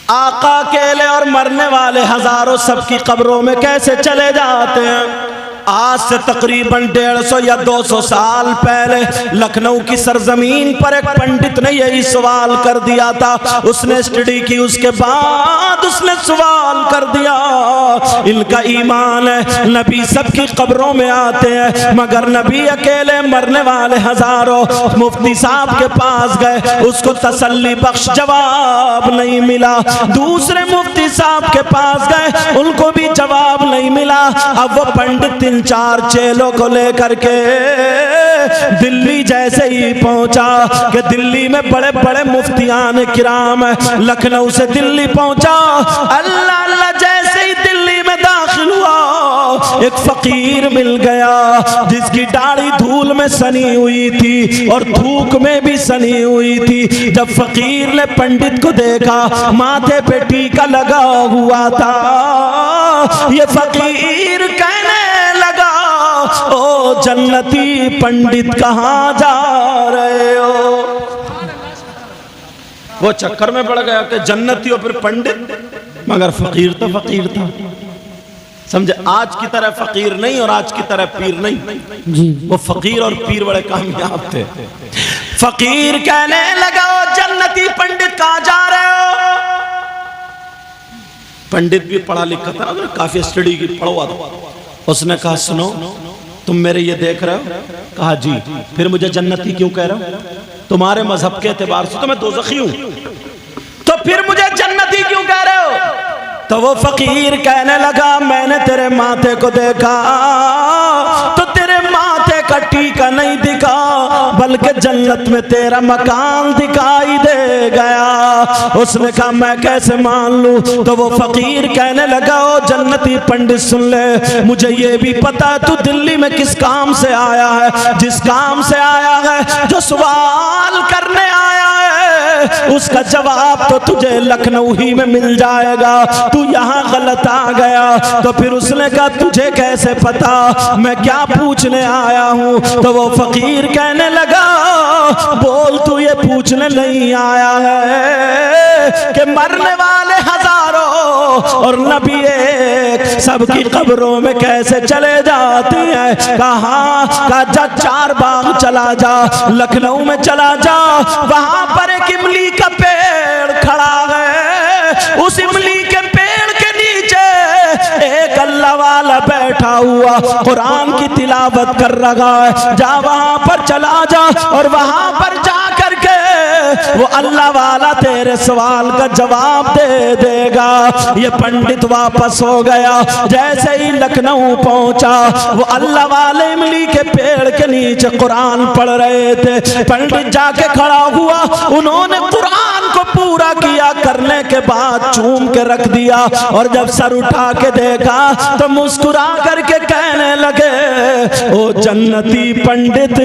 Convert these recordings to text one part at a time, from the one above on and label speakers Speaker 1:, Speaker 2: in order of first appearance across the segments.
Speaker 1: आका अकेले और मरने वाले हजारों सबकी कब्रों में कैसे चले जाते हैं। आज से तकरीबन 150 या 200 साल पहले लखनऊ की सरजमीन पर एक पंडित ने यही सवाल कर दिया था। उसने स्टडी की, उसके बाद उसने सवाल कर दिया। इनका ईमान है नबी सबकी कब्रों में आते हैं, मगर नबी अकेले मरने वाले हजारों। मुफ्ती साहब के पास गए, उसको तसल्ली बख्श जवाब नहीं मिला। दूसरे मुफ्ती साहब के पास गए, उनको भी जवाब नहीं मिला। अब वो पंडित 4 चेलों को लेकर के दिल्ली जैसे ही पहुंचा कि दिल्ली में बड़े बड़े मुफ्तियान किराम है। लखनऊ से दिल्ली पहुंचा, अल्लाह अल्लाह जैसे ही दिल्ली में दाखिल हुआ, एक फकीर मिल गया जिसकी दाढ़ी धूल में सनी हुई थी और थूक में भी सनी हुई थी। जब फकीर ने पंडित को देखा, माथे पे टीका लगा हुआ था, ये फकीर कहने लगा, ओ जन्नती पंडित कहाँ जा रहे हो। वो चक्कर में पड़ गया कि जन्नती हो फिर पंडित, मगर फकीर तो फकीर था। समझे, आज की तरह फकीर नहीं और आज की तरह पीर नहीं जी। वो फकीर और पीर बड़े कामयाब थे। फकीर कहने लगा, ओ जन्नती पंडित कहाँ जा रहे हो। पंडित भी पढ़ा लिखा था, काफी स्टडी की, पढ़वा था। उसने कहा, सुनो तुम मेरे ये देख रहे हो। कहा जी। फिर मुझे जन्नती क्यों कह रहे हो। तुम्हारे मजहब के एतबार से तो मैं दोज़खी हूं, तो फिर मुझे जन्नती क्यों कह रहे हो। तो वो फकीर कहने लगा, मैंने तेरे माथे को देखा तो तेरे माथे का टीका नहीं दिखा, बल्कि जन्नत में तेरा मकान दिखाई दे गया। उसने कहा, मैं कैसे मान लूं। तो वो फकीर कहने लगा, ओ जन्नती पंडित सुन ले, मुझे ये भी पता तू दिल्ली में किस काम से आया है। जिस काम से आया है, जो सवाल करने आया है, उसका जवाब तो तुझे लखनऊ ही में मिल जाएगा। तू यहाँ गलत आ गया। तो फिर उसने कहा, तुझे कैसे पता मैं क्या पूछने आया हूँ। तो वो फकीर कहने लगा, बोल तू ये पूछने नहीं आया है कि मरने वाले हजारों और नबी एक सबकी कब्रों में कैसे चले जाते हैं। कहाँ का जा, 4 बाग चला जा, लखनऊ में चला जा, वहां पर एक इमली का पेड़ खड़ा है। उस इमली के पेड़ के नीचे एक अल्लाह वाला बैठा हुआ कुरान की तिलावत कर रहा है। जा वहां पर चला जा और वहां पर जा करके वो अल्लाह वाला तेरे सवाल का जवाब दे देगा। ये पंडित वापस हो गया। जैसे ही लखनऊ पहुंचा, वो अल्लाह वाले इमली के पेड़ के नीचे कुरान पढ़ रहे थे। पंडित जाके खड़ा हुआ, उन्होंने कुरान को पूरा किया, करने के बाद चूम के रख दिया और जब सर उठा के देखा तो मुस्कुरा करके कहने लगे, ओ जन्नती पंडित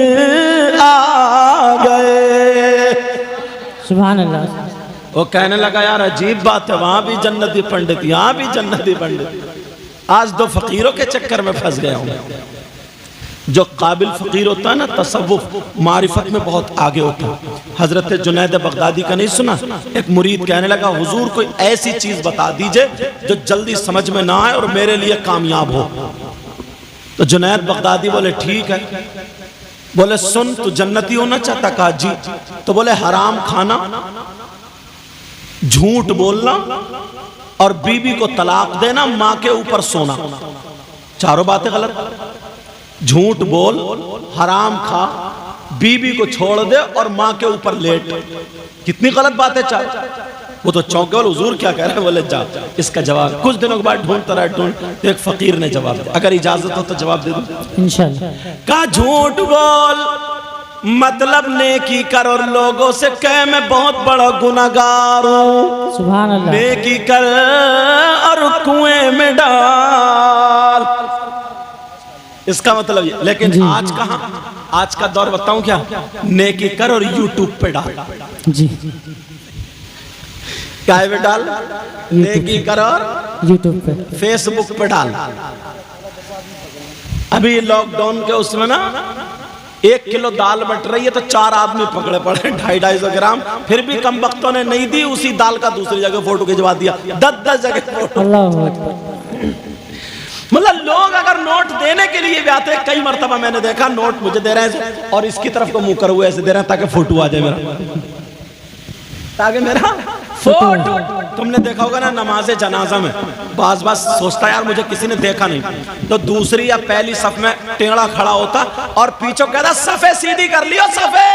Speaker 1: आ गए। सुभान अल्लाह। वो कहने लगा, यार अजीब बात है, वहां भी जन्नती पंडित, यहाँ भी जन्नती पंडित। आज 2 फकीरों के चक्कर में फंस गया हूं। जो काबिल फकीर होता है ना, तसव्वुफ मारिफत में बहुत आगे होता है। हजरत जुनैद बगदादी का नहीं सुना, एक मुरीद कहने लगा, हुजूर कोई ऐसी चीज बता दीजिए जो जल्दी समझ में ना आए और मेरे लिए कामयाब हो। तो जुनैद बगदादी बोले, ठीक है। बोले, सुन तू जन्नती होना चाहता। कहा जी। तो बोले, हराम खाना, झूठ बोलना और बीबी को तलाक देना, माँ के ऊपर सोना, चारों बातें गलत। झूठ बोल, हराम खा, बीबी को छोड़ दे और माँ के ऊपर लेट, कितनी गलत बातें। वो तो चौंके, बोले हुजूर क्या कह रहे हैं। बोले, जा इसका जवाब। कुछ दिनों के बाद ढूंढता रहा, तो एक फकीर ने जवाब दिया। अगर इजाजत हो तो जवाब दे दूं इंशाल्लाह। कहा, झूठ बोल मतलब नेकी कर और लोगों से कह मैं बहुत बड़ा गुनाहगार हूँ। सुभान अल्लाह। नेकी कर और कुएं में डाल, इसका मतलब ये। लेकिन आज कहाँ, आज का दौर बताऊं क्या, नेकी कर और यूट्यूब पे डाल जी। क्या पे डाल, नेकी कर और यूट्यूब पे, फेसबुक पे डाल। अभी लॉकडाउन के उसमें ना 1 किलो दाल बट रही है तो 4 आदमी पकड़े पड़े, 250-250 ग्राम, फिर भी कम वक्तों ने नहीं दी, उसी दाल का दूसरी जगह फोटो खिंचवा दिया, 10-10 जगह फोटो। मतलब लोग अगर नोट देने के लिए भी आते हैं, कई मरतबा मैंने देखा नोट मुझे दे रहे हैं और इसकी तरफ को मुंह करे हुए ऐसे दे रहे हैं ताकि फोटो आ जाए मेरा, ताकि मेरा फोटो। तुमने देखा होगा ना नमाज़े जनाजा में बाज सोचता यार मुझे किसी ने देखा नहीं, तो दूसरी या पहली सफ में टेढ़ा खड़ा होता और पीछे कहता सफे सीधी कर लियो सफे,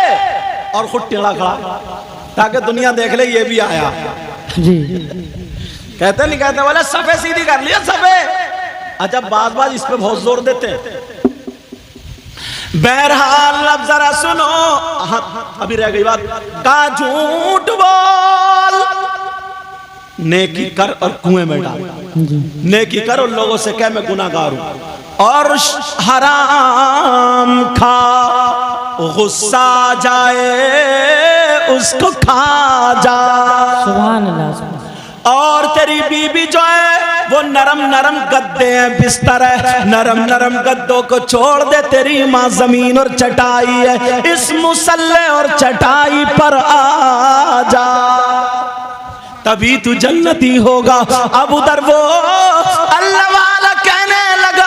Speaker 1: और खुद टेढ़ा खड़ा ताकि दुनिया देख ले ये भी आया जी। कहते नहीं कहते बोले सफे सीधी कर लियो सफे। अच्छा बाज इस पे बहुत जोर देते हैं। बहरहाल अब जरा सुनो, अभी रह गई बात का झूठ बोल, नेकी कर और कुएं में डाल, नेकी कर और लोगों से कह मैं गुनाहगार हूं, और हराम खा गुस्सा जाए उसको खा जा, सुभान अल्लाह। और तेरी बीबी जो है वो नरम नरम गद्दे हैं, बिस्तर है, नरम नरम गद्दों को छोड़ दे, तेरी माँ जमीन और चटाई है, इस मुसल्ले और चटाई पर आ जा, तभी तू जन्नती होगा। अब उधर वो अल्लाह वाला कहने लगा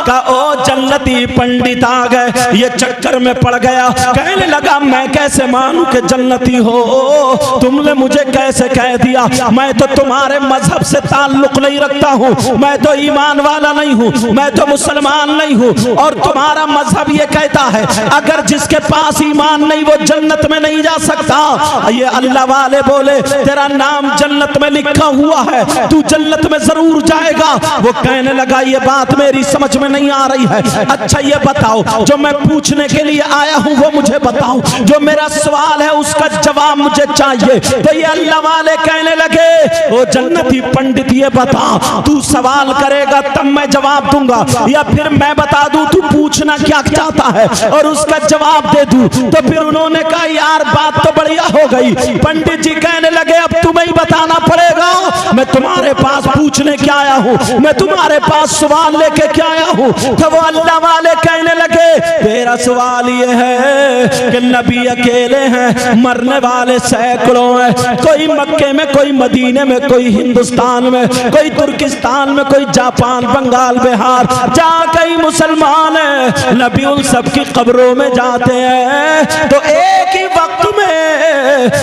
Speaker 1: का ओ जन्नती पंडित आ गए, ये चक्कर में पड़ गया, कहने लगा मैं कैसे मानूं कि जन्नती हो, तुमने मुझे कैसे कह दिया, मैं तो तुम्हारे मजहब से ताल्लुक नहीं रखता हूँ, मैं तो ईमान वाला नहीं हूँ, मैं तो मुसलमान नहीं हूँ, और तुम्हारा मजहब ये कहता है अगर जिसके पास ईमान नहीं वो जन्नत में नहीं जा सकता। ये अल्लाह वाले बोले तेरा नाम जन्नत में लिखा हुआ है, तू जन्नत में जरूर जाएगा। वो कहने लगा ये बात मेरी समझ में नहीं आ रही है, अच्छा ये बताओ जो मैं पूछने के लिए आया हूँ वो मुझे बताओ, जो मेरा सवाल है उसका जवाब मुझे चाहिए। तो ये अल्लाह वाले कहने लगे ओ जन्नती पंडित ये बता तू सवाल करेगा तब मैं जवाब दूंगा, या फिर मैं बता दूं तू पूछना क्या चाहता है और उसका जवाब दे दूं। तो फिर उन्होंने कहा यार बात तो बढ़िया हो गई। पंडित जी कहने लगे अब तुम्हें ही बताना पड़ेगा, मैं तुम्हारे पास पूछने क्या आया हूँ, मैं तुम्हारे पास सवाल लेके क्या आया हूँ। तो वो अल्लाह वाले कहने लगे तेरा सवाल ये है कि नबी अकेले हैं, मरने वाले सैकड़ों हैं, कोई मक्के में, कोई मदीने में, कोई हिंदुस्तान में, कोई तुर्किस्तान में, कोई जापान, बंगाल, बिहार, जहाँ कई मुसलमान हैं, नबी उन सब की कब्रों में जाते हैं, तो एक ही वक्त में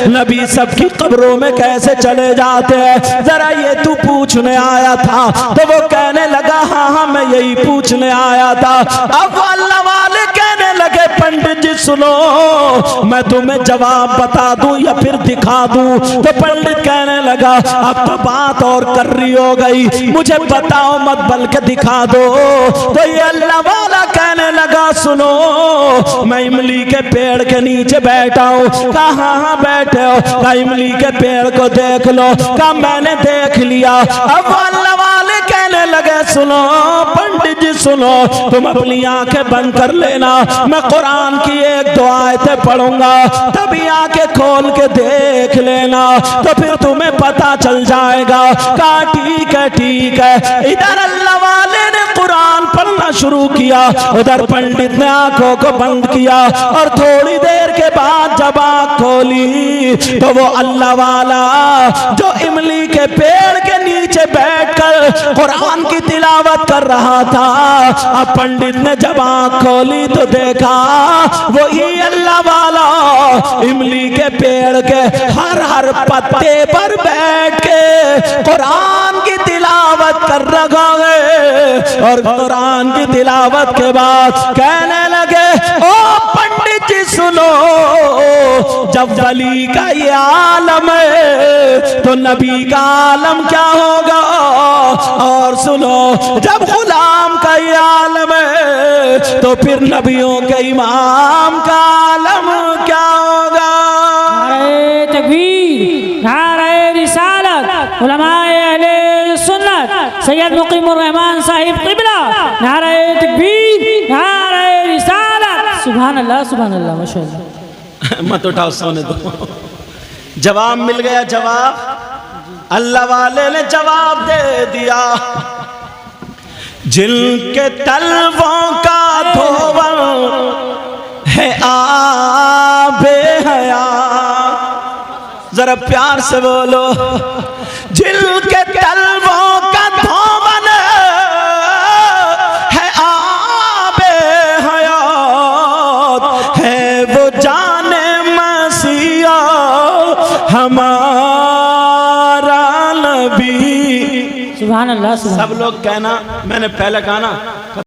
Speaker 1: नबी सबकी कब्रों में कैसे चले जाते हैं, जरा ये तू पूछने आया था। तो वो कहने लगा हाँ हाँ मैं यही पूछने आया था। अब अल्लाह वाले कहने लगे पंडित जी सुनो मैं तुम्हें जवाब बता दूं या फिर दिखा दूं। तो पंडित कहने लगा अब तो बात और कर रही हो गई, मुझे बताओ मत बल्कि दिखा दो। तो ये अल्लाह वाला कहने लगा सुनो मैं इमली के पेड़ के नीचे बैठा हूँ। कहाँ बैठे हो? कहा इमली के पेड़ को देख लो। कहा मैंने देख लिया। अब अल्लाह वाले कहने लगे सुनो पंडित जी सुनो तुम अपनी आंखें बंद कर लेना, मैं कुरान की एक दो आयतें पढ़ूंगा तभी आंखें खोल के देख लेना तो फिर तुम्हें पता चल जाएगा। कहा ठीक है। इधर अल्लाह वाले ने कुरान पढ़ना शुरू किया, उधर पंडित ने आंखों को बंद किया और थोड़ी देर के बाद जब आंख खोली तो वो अल्लाह वाला जो इमली के पेड़ के नीचे बैठकर कुरान की तिलावत कर रहा था, अब पंडित ने जब आंख खोली तो देखा वो ही अल्लाह वाला इमली के पेड़ के हर पत्ते पर बैठ के कुरान की तिलावत कर रहा है। और कुरान की तिलावत के बाद कहने लगे ओ पंडित जी सुनो जब वली का ये आलम है तो नबी का आलम क्या होगा, और सुनो जब गुलाम का ये आलम है तो फिर नबियों के इमाम का आलम क्या होगा।
Speaker 2: नारे तकबीर, नारे रिसालत, उलमाए अहले सुन्नत सैयद मुकीमुर रहमान साहिब क़िबला, नारे तकबीर, नारे रिसालत। सुभान अल्लाह माशाअल्लाह।
Speaker 1: मत उठाओ सोने दो। जवाब मिल गया। जवाब अल्लाह वाले ने जवाब दे दिया। जिनके तलवों का धोवन है आबे हयात, जरा प्यार से बोलो, जिनके तलवों का धोवन है आबे हयात, है वो जाने मसीहा हमारा नबी।
Speaker 2: सुभान अल्लाह।
Speaker 1: सब लोग कहना, मैंने पहले कहा ना